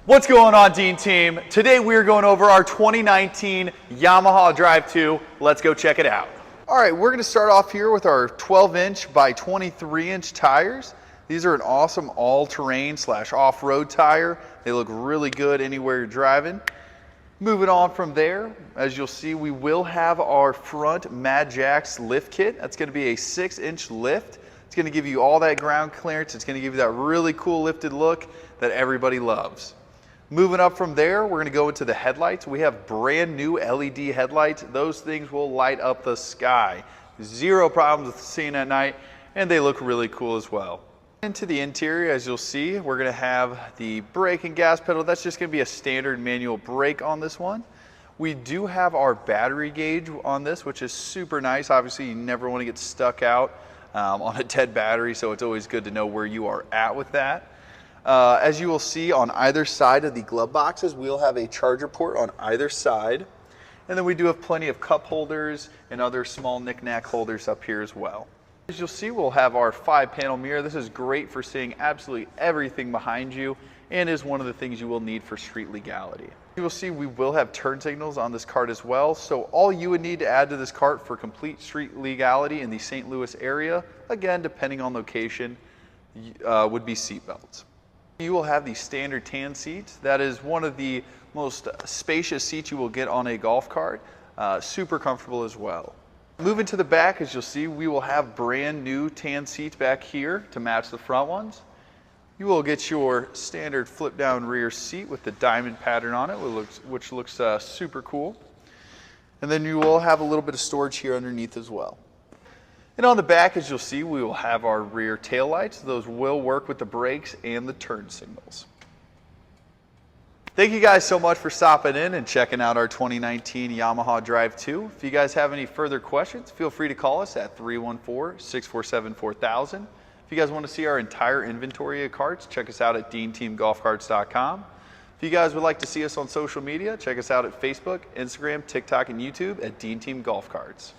What's going on, Dean Team? Today we're going over our 2019 Yamaha Drive 2. Let's go check it out. All right, we're going to start off here with our 12-inch by 23-inch tires. These are an awesome all-terrain / off-road tire. They look really good anywhere you're driving. Moving on from there, as you'll see, we will have our front Mad Jax lift kit. That's going to be a 6-inch lift. It's going to give you all that ground clearance. It's going to give you that really cool lifted look that everybody loves. Moving up from there, we're going to go into the headlights. We have brand new LED headlights. Those things will light up the sky. Zero problems with seeing at night, and they look really cool as well. Into the interior, as you'll see, we're going to have the brake and gas pedal. That's just going to be a standard manual brake on this one. We do have our battery gauge on this, which is super nice. Obviously, you never want to get stuck out on a dead battery, so it's always good to know where you are at with that. As you will see on either side of the glove boxes, we'll have a charger port on either side. And then we do have plenty of cup holders and other small knick-knack holders up here as well. As you'll see, we'll have our 5-panel mirror. This is great for seeing absolutely everything behind you and is one of the things you will need for street legality. You will see we will have turn signals on this cart as well. So all you would need to add to this cart for complete street legality in the St. Louis area, again, depending on location, would be seat belts. You will have the standard tan seats. That is one of the most spacious seats you will get on a golf cart. Super comfortable as well. Moving to the back, as you'll see, we will have brand new tan seats back here to match the front ones. You will get your standard flip down rear seat with the diamond pattern on it, which looks super cool. And then you will have a little bit of storage here underneath as well. And on the back, as you'll see, we will have our rear tail lights. Those will work with the brakes and the turn signals. Thank you guys so much for stopping in and checking out our 2019 Yamaha Drive 2. If you guys have any further questions, feel free to call us at 314-647-4000. If you guys want to see our entire inventory of carts, check us out at deanteamgolfcarts.com. If you guys would like to see us on social media, check us out at Facebook, Instagram, TikTok, and YouTube at Dean Team Golf Carts.